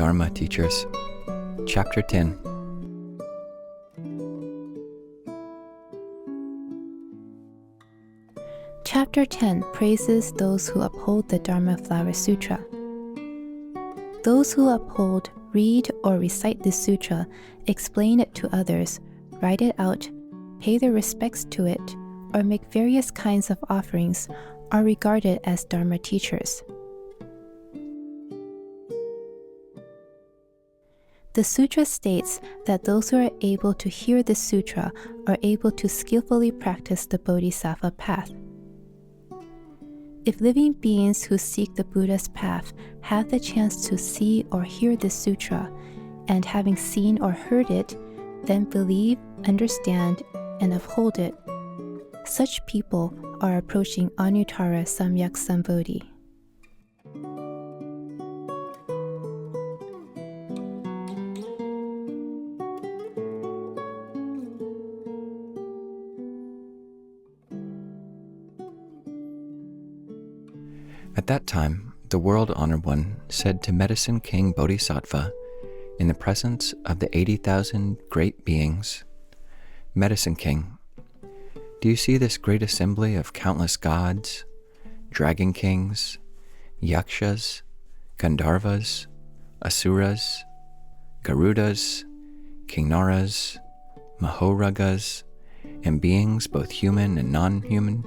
Dharma Teachers, Chapter 10. Chapter 10 praises those who uphold the Dharma Flower Sutra. Those who uphold, read, or recite this sutra, explain it to others, write it out, pay their respects to it, or make various kinds of offerings are regarded as Dharma teachers. The sutra states that those who are able to hear the sutra are able to skillfully practice the Bodhisattva Path. If living beings who seek the Buddha's path have the chance to see or hear the sutra, and having seen or heard it, then believe, understand, and uphold it, such people are approaching anuttarā samyaksaṃbodhi. At that time, the world-honored one said to Medicine King Bodhisattva, in the presence of the 80,000 great beings, Medicine King, do you see this great assembly of countless gods, dragon kings, yakshas, gandharvas, asuras, garudas, kinnaras, mahoragas, and beings both human and non-human,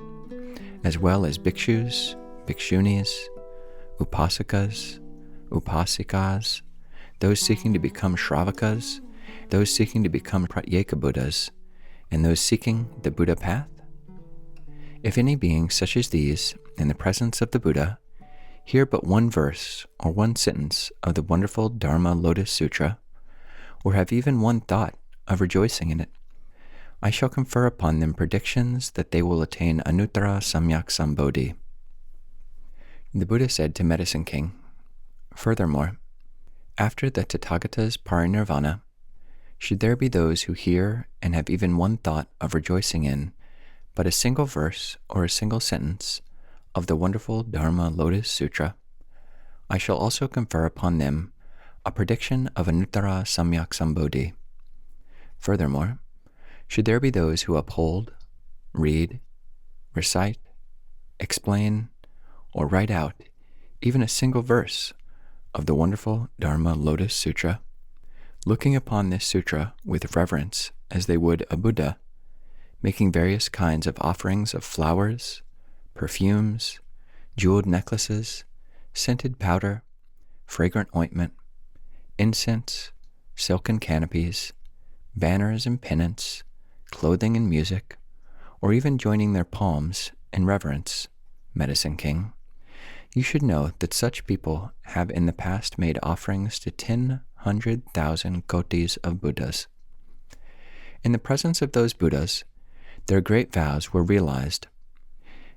as well as bhikshus, bhikshunis, upasakas, upasikas, those seeking to become shravakas, those seeking to become pratyeka Buddhas, and those seeking the Buddha path? If any beings such as these, in the presence of the Buddha, hear but one verse or one sentence of the wonderful Dharma Lotus Sūtra, or have even one thought of rejoicing in it, I shall confer upon them predictions that they will attain anuttarā samyaksaṃbodhi. The Buddha said to Medicine King, furthermore, after the Tathagata's parinirvana, should there be those who hear and have even one thought of rejoicing in but a single verse or a single sentence of the wonderful Dharma Lotus Sutra, I shall also confer upon them a prediction of anuttarā samyaksaṃbodhi. Furthermore, should there be those who uphold, read, recite, explain, or write out even a single verse of the wonderful Dharma Lotus Sutra, looking upon this sutra with reverence as they would a Buddha, making various kinds of offerings of flowers, perfumes, jeweled necklaces, scented powder, fragrant ointment, incense, silken canopies, banners and pennants, clothing and music, or even joining their palms in reverence, Medicine King, you should know that such people have in the past made offerings to 10,000,000 kotis of Buddhas. In the presence of those Buddhas, their great vows were realized.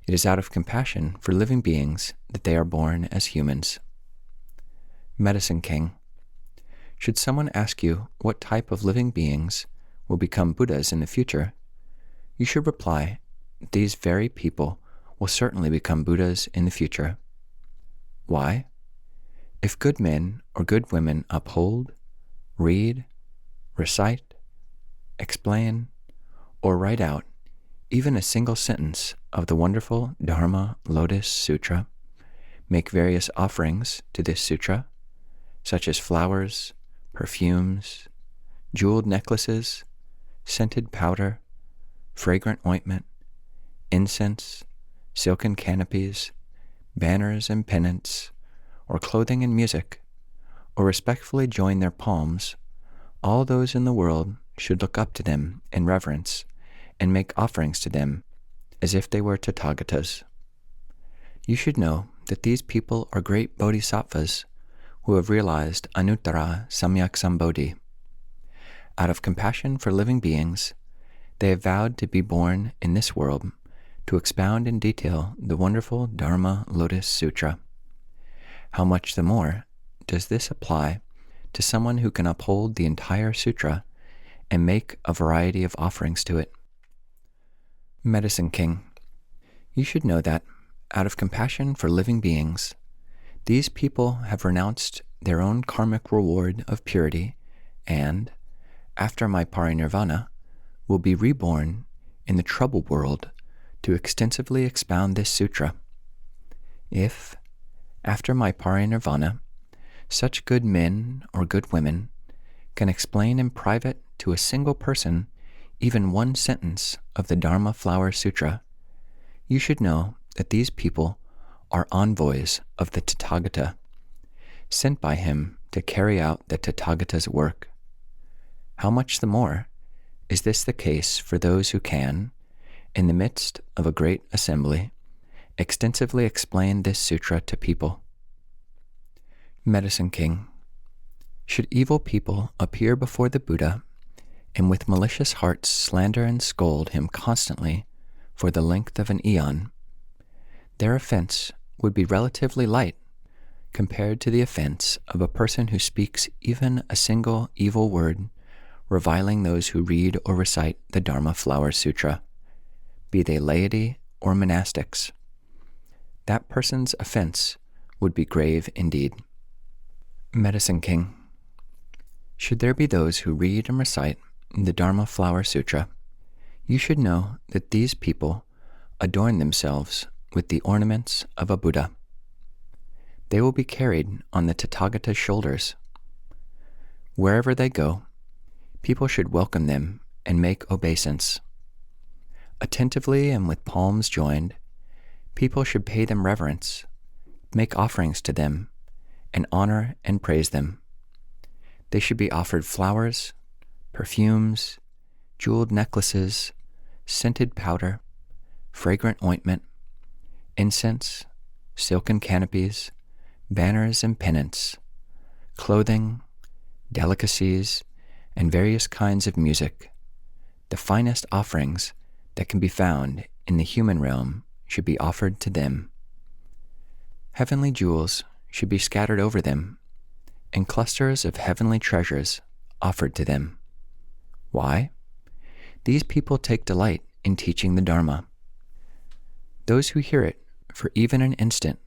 It is out of compassion for living beings that they are born as humans. Medicine King, should someone ask you what type of living beings will become Buddhas in the future, you should reply, these very people will certainly become Buddhas in the future. Why? If good men or good women uphold, read, recite, explain, or write out even a single sentence of the wonderful Dharma Lotus Sutra, make various offerings to this sutra, such as flowers, perfumes, jeweled necklaces, scented powder, fragrant ointment, incense, silken canopies, banners and pennants, or clothing and music, or respectfully join their palms, all those in the world should look up to them in reverence and make offerings to them as if they were Tathagatas. You should know that these people are great bodhisattvas who have realized anuttarā samyaksaṃbodhi. Out of compassion for living beings, they have vowed to be born in this world to expound in detail the wonderful Dharma Lotus Sutra. How much the more does this apply to someone who can uphold the entire sutra and make a variety of offerings to it? Medicine King, you should know that, out of compassion for living beings, these people have renounced their own karmic reward of purity and, after my parinirvana, will be reborn in the trouble world to extensively expound this sutra. If, after my parinirvana, such good men or good women can explain in private to a single person even one sentence of the Dharma Flower Sutra, you should know that these people are envoys of the Tathagata, sent by him to carry out the Tathagata's work. How much the more is this the case for those who can, in the midst of a great assembly, extensively explain this sutra to people. Medicine King, should evil people appear before the Buddha and with malicious hearts slander and scold him constantly for the length of an eon, their offense would be relatively light compared to the offense of a person who speaks even a single evil word reviling those who read or recite the Dharma Flower Sutra, be they laity or monastics. That person's offense would be grave indeed. Medicine King, should there be those who read and recite the Dharma Flower Sutra, you should know that these people adorn themselves with the ornaments of a Buddha. They will be carried on the Tathagata's shoulders. Wherever they go, people should welcome them and make obeisance. Attentively and with palms joined, people should pay them reverence, make offerings to them, and honor and praise them. They should be offered flowers, perfumes, jeweled necklaces, scented powder, fragrant ointment, incense, silken canopies, banners and pennants, clothing, delicacies, and various kinds of music. The finest offerings that can be found in the human realm should be offered to them. Heavenly jewels should be scattered over them, and clusters of heavenly treasures offered to them. Why? These people take delight in teaching the Dharma. Those who hear it for even an instant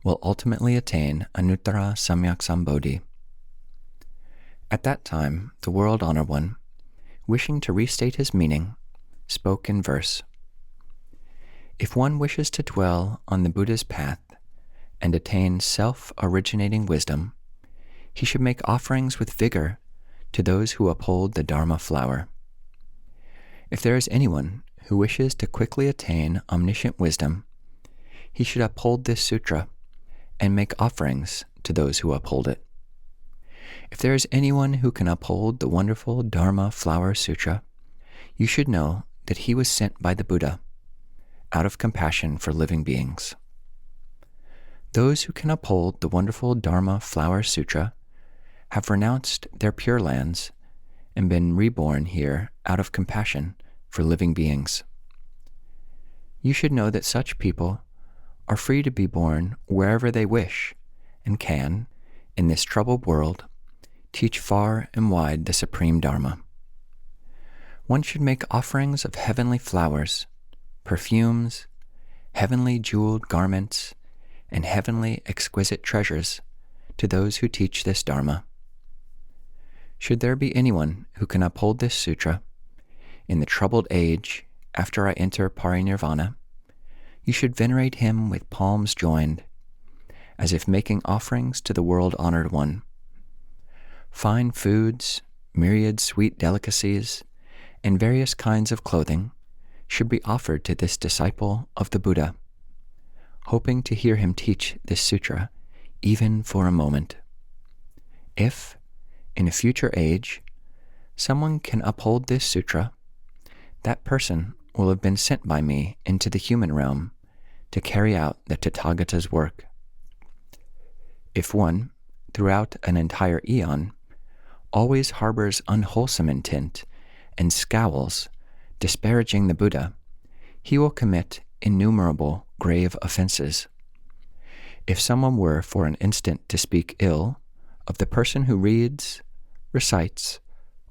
will ultimately attain anuttarā samyaksaṃbodhi. At that time, the World Honored One, wishing to restate his meaning, spoke in verse. If one wishes to dwell on the Buddha's path and attain self-originating wisdom, he should make offerings with vigor to those who uphold the Dharma flower. If there is anyone who wishes to quickly attain omniscient wisdom, he should uphold this sutra and make offerings to those who uphold it. If there is anyone who can uphold the wonderful Dharma Flower Sutra, you should know that he was sent by the Buddha out of compassion for living beings. Those who can uphold the wonderful Dharma Flower Sutra have renounced their pure lands and been reborn here out of compassion for living beings. You should know that such people are free to be born wherever they wish and can, in this troubled world, teach far and wide the supreme Dharma. One should make offerings of heavenly flowers, perfumes, heavenly jeweled garments, and heavenly exquisite treasures to those who teach this Dharma. Should there be anyone who can uphold this sutra in the troubled age after I enter parinirvana, you should venerate him with palms joined, as if making offerings to the World Honored One. Fine foods, myriad sweet delicacies, and various kinds of clothing should be offered to this disciple of the Buddha, hoping to hear him teach this sutra even for a moment. If, in a future age, someone can uphold this sutra, that person will have been sent by me into the human realm to carry out the Tathagata's work. If one, throughout an entire eon, always harbors unwholesome intent and scowls, disparaging the Buddha, he will commit innumerable grave offenses. If someone were for an instant to speak ill of the person who reads, recites,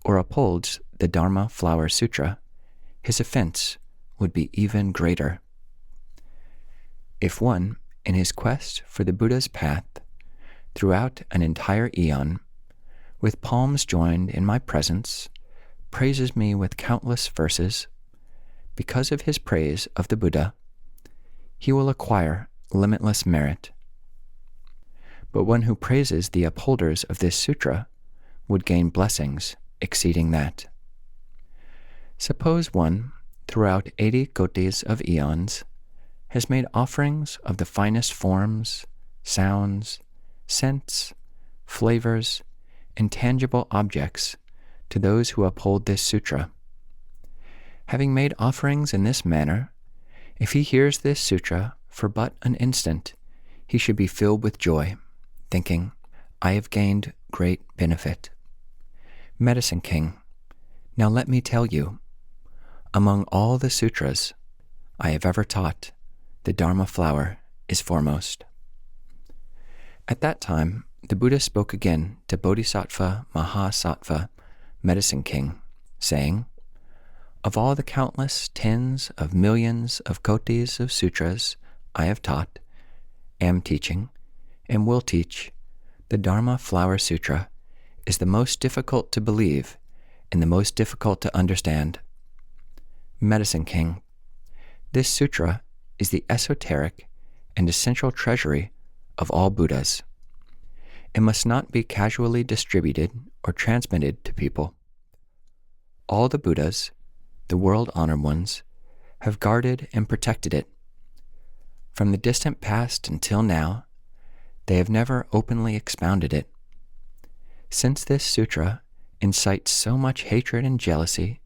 or upholds the Dharma Flower Sutra, his offense would be even greater. If one, in his quest for the Buddha's path, throughout an entire eon, with palms joined in my presence, praises me with countless verses, because of his praise of the Buddha, he will acquire limitless merit. But one who praises the upholders of this sutra would gain blessings exceeding that. Suppose one, throughout 80 kotis of eons, has made offerings of the finest forms, sounds, scents, flavors, and tangible objects to those who uphold this sutra. Having made offerings in this manner, if he hears this sutra for but an instant, he should be filled with joy, thinking, I have gained great benefit. Medicine King, now let me tell you, among all the sutras I have ever taught, the Dharma flower is foremost. At that time, the Buddha spoke again to Bodhisattva Mahasattva, Medicine King, saying, of all the countless tens of millions of kotis of sutras I have taught, am teaching, and will teach, the Dharma Flower Sutra is the most difficult to believe and the most difficult to understand. Medicine King, this sutra is the esoteric and essential treasury of all Buddhas. It must not be casually distributed or transmitted to people. All the Buddhas, the world-honored ones, have guarded and protected it. From the distant past until now, they have never openly expounded it. Since this sutra incites so much hatred and jealousy,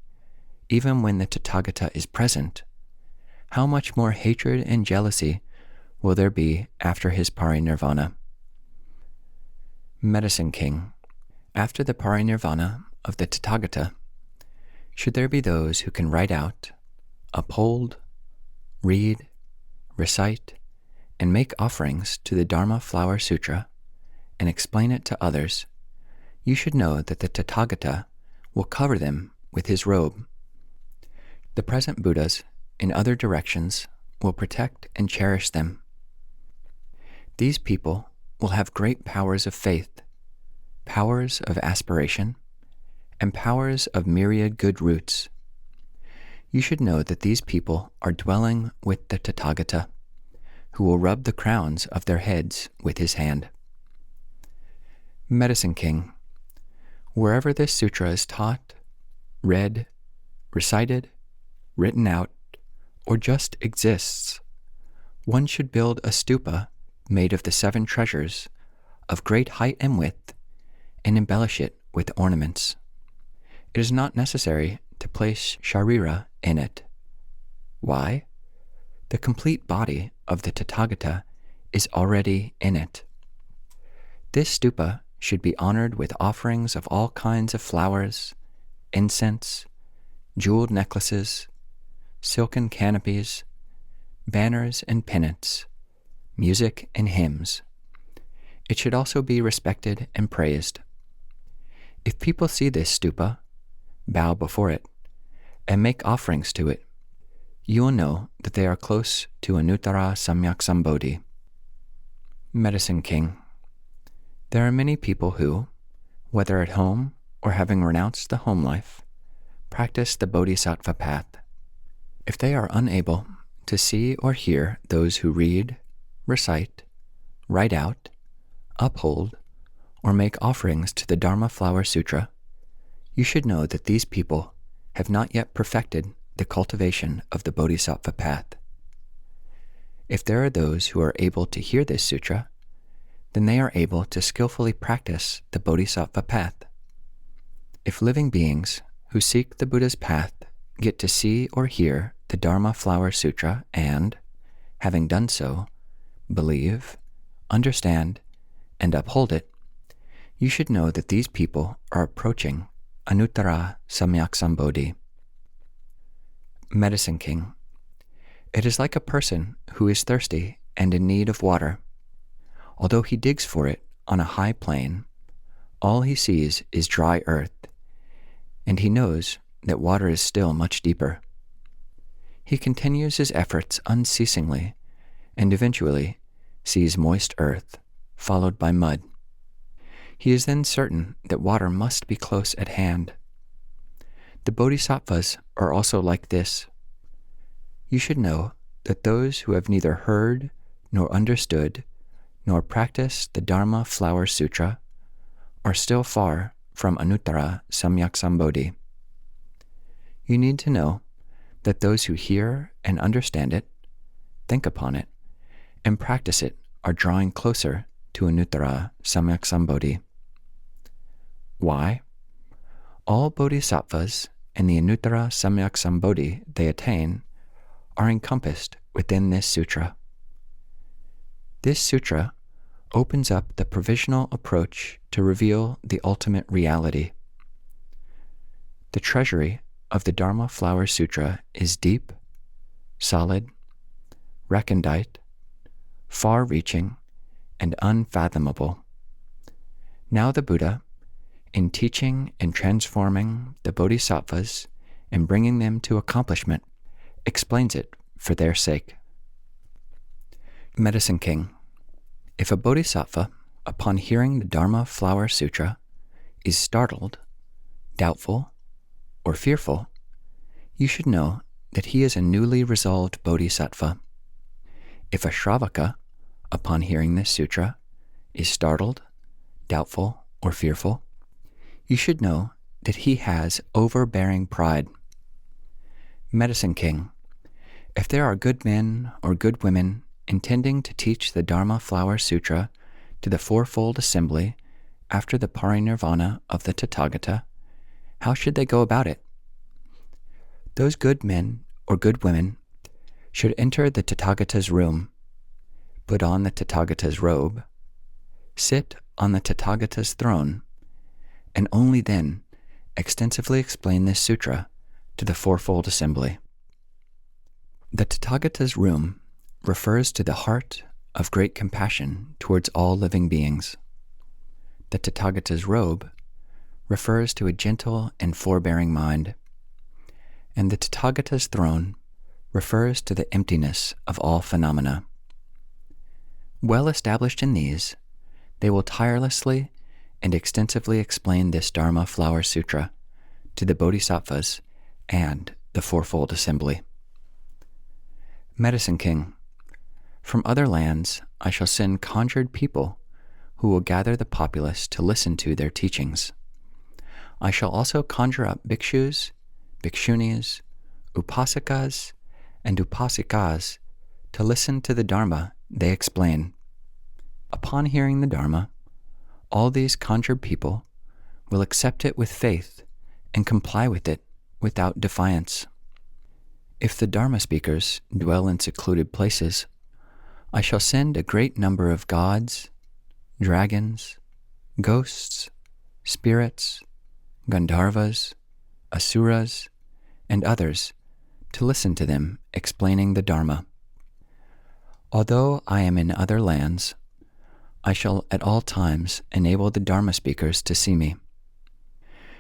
even when the Tathagata is present, how much more hatred and jealousy will there be after his parinirvana? Medicine King, after the parinirvana of the Tathagata, should there be those who can write out, uphold, read, recite, and make offerings to the Dharma Flower Sutra and explain it to others, you should know that the Tathagata will cover them with his robe. The present Buddhas in other directions will protect and cherish them. These people will have great powers of faith, powers of aspiration, and powers of myriad good roots. You should know that these people are dwelling with the Tathagata, who will rub the crowns of their heads with his hand. Medicine King, wherever this sutra is taught, read, recited, written out, or just exists, one should build a stupa made of the 7 treasures of great height and width and embellish it with ornaments. It is not necessary to place sharira in it. Why? The complete body of the Tathagata is already in it. This stupa should be honored with offerings of all kinds of flowers, incense, jeweled necklaces, silken canopies, banners and pennants, music and hymns. It should also be respected and praised. If people see this stupa, bow before it, and make offerings to it, you will know that they are close to anuttarā samyaksaṃbodhi. Medicine King, there are many people who, whether at home or having renounced the home life, practice the Bodhisattva Path. If they are unable to see or hear those who read, recite, write out, uphold, or make offerings to the Dharma Flower Sutra, you should know that these people have not yet perfected the cultivation of the Bodhisattva Path. If there are those who are able to hear this sutra, then they are able to skillfully practice the Bodhisattva Path. If living beings who seek the Buddha's path get to see or hear the Dharma Flower Sutra and, having done so, believe, understand, and uphold it, you should know that these people are approaching anuttarā samyaksaṃbodhi. Medicine King, it is like a person who is thirsty and in need of water. Although he digs for it on a high plain, all he sees is dry earth, and he knows that water is still much deeper. He continues his efforts unceasingly, and eventually sees moist earth, followed by mud. he is then certain that water must be close at hand. The Bodhisattvas are also like this. You should know that those who have neither heard nor understood nor practiced the Dharma Flower Sutra are still far from anuttarā samyaksaṃbodhi. You need to know that those who hear and understand it, think upon it, and practice it are drawing closer to anuttarā samyaksaṃbodhi. Why? All bodhisattvas and the anuttarā samyaksaṃbodhi they attain are encompassed within this sutra. This sutra opens up the provisional approach to reveal the ultimate reality. The treasury of the Dharma Flower Sutra is deep, solid, recondite, far-reaching, and unfathomable. Now the Buddha, in teaching and transforming the bodhisattvas and bringing them to accomplishment, explains it for their sake. Medicine King, if a bodhisattva, upon hearing the Dharma Flower Sutra, is startled, doubtful, or fearful, you should know that he is a newly resolved bodhisattva. If a Shravaka, upon hearing this sutra, is startled, doubtful, or fearful, you should know that he has overbearing pride. Medicine King, if there are good men or good women intending to teach the Dharma Flower Sutra to the fourfold assembly after the parinirvana of the Tathagata, how should they go about it? Those good men or good women should enter the Tathagata's room, put on the Tathagata's robe, sit on the Tathagata's throne, and only then extensively explain this sutra to the fourfold assembly. The Tathagata's room refers to the heart of great compassion towards all living beings. The Tathagata's robe refers to a gentle and forbearing mind, and the Tathagata's throne refers to the emptiness of all phenomena. Well established in these, they will tirelessly and extensively explain this Dharma Flower Sutra to the bodhisattvas and the fourfold assembly. Medicine King, from other lands I shall send conjured people who will gather the populace to listen to their teachings. I shall also conjure up bhikshus, bhikshunis, upasakas, and upasikas to listen to the Dharma they explain. Upon hearing the Dharma, all these conjured people will accept it with faith and comply with it without defiance. If the Dharma speakers dwell in secluded places, I shall send a great number of gods, dragons, ghosts, spirits, Gandharvas, Asuras, and others to listen to them explaining the Dharma. Although I am in other lands, I shall at all times enable the Dharma speakers to see me.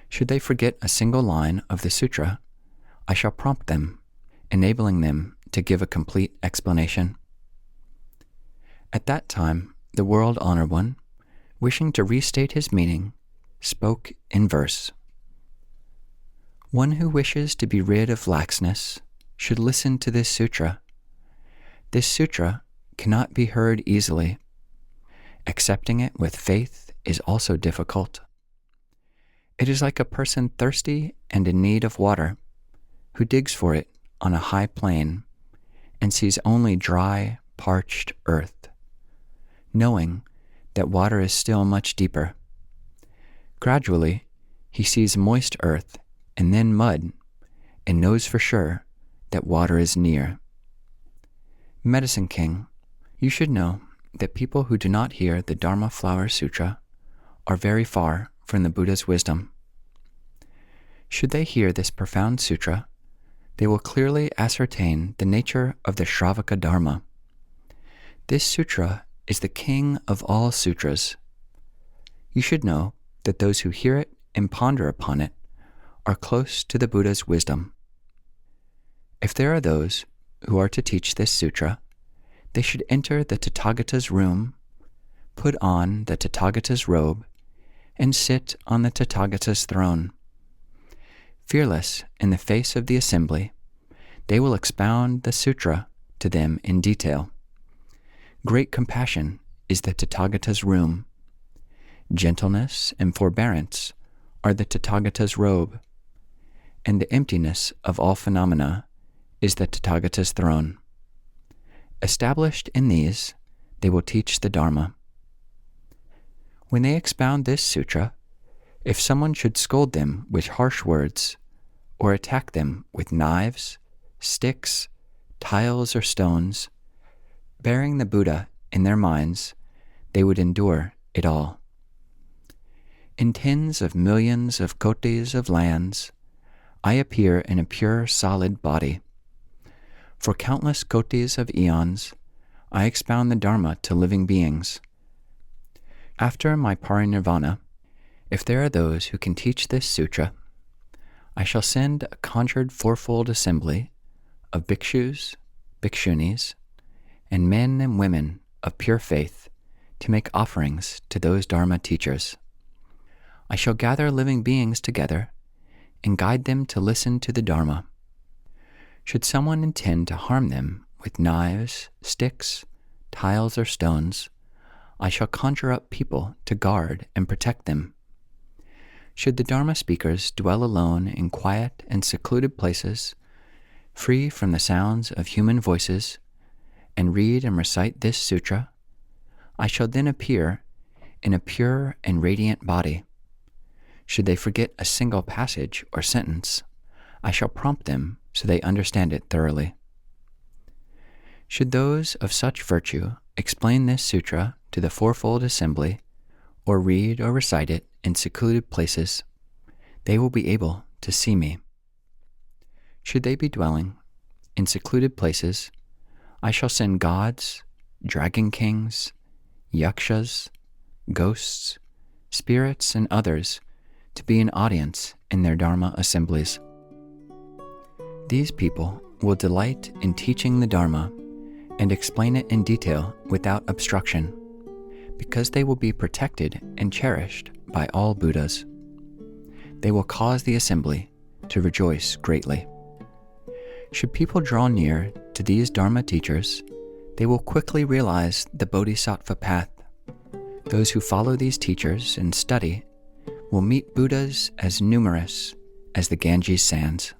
Should they forget a single line of the sutra, I shall prompt them, enabling them to give a complete explanation. At that time, the World Honored One, wishing to restate his meaning, spoke in verse. One who wishes to be rid of laxness should listen to this sutra. This sutra cannot be heard easily. Accepting it with faith is also difficult. It is like a person thirsty and in need of water, who digs for it on a high plain and sees only dry, parched earth, knowing that water is still much deeper. Gradually, he sees moist earth and then mud, and knows for sure that water is near. Medicine King, you should know that people who do not hear the Dharma Flower Sutra are very far from the Buddha's wisdom. Should they hear this profound sutra, they will clearly ascertain the nature of the Shravaka Dharma. This sutra is the king of all sutras. You should know that those who hear it and ponder upon it are close to the Buddha's wisdom. If there are those who are to teach this sutra, they should enter the Tathagata's room, put on the Tathagata's robe, and sit on the Tathagata's throne. Fearless in the face of the assembly, they will expound the sutra to them in detail. Great compassion is the Tathagata's room. Gentleness and forbearance are the Tathagata's robe, and the emptiness of all phenomena is the Tathagata's throne. Established in these, they will teach the Dharma. When they expound this sutra, if someone should scold them with harsh words, or attack them with knives, sticks, tiles, or stones, bearing the Buddha in their minds, they would endure it all. In tens of millions of kotis of lands, I appear in a pure, solid body. For countless kotis of eons, I expound the Dharma to living beings. After my parinirvana, if there are those who can teach this sutra, I shall send a conjured fourfold assembly of bhikshus, bhikshunis, and men and women of pure faith to make offerings to those Dharma teachers. I shall gather living beings together and guide them to listen to the Dharma. Should someone intend to harm them with knives, sticks, tiles, or stones, I shall conjure up people to guard and protect them. Should the Dharma speakers dwell alone in quiet and secluded places, free from the sounds of human voices, and read and recite this sutra, I shall then appear in a pure and radiant body. Should they forget a single passage or sentence, I shall prompt them so they understand it thoroughly. Should those of such virtue explain this sutra to the fourfold assembly, or read or recite it in secluded places, they will be able to see me. Should they be dwelling in secluded places, I shall send gods, dragon kings, yakshas, ghosts, spirits, and others to be an audience in their Dharma assemblies. These people will delight in teaching the Dharma and explain it in detail without obstruction, because they will be protected and cherished by all Buddhas. They will cause the assembly to rejoice greatly. Should people draw near to these Dharma teachers, they will quickly realize the Bodhisattva Path. Those who follow these teachers and study will meet Buddhas as numerous as the Ganges sands.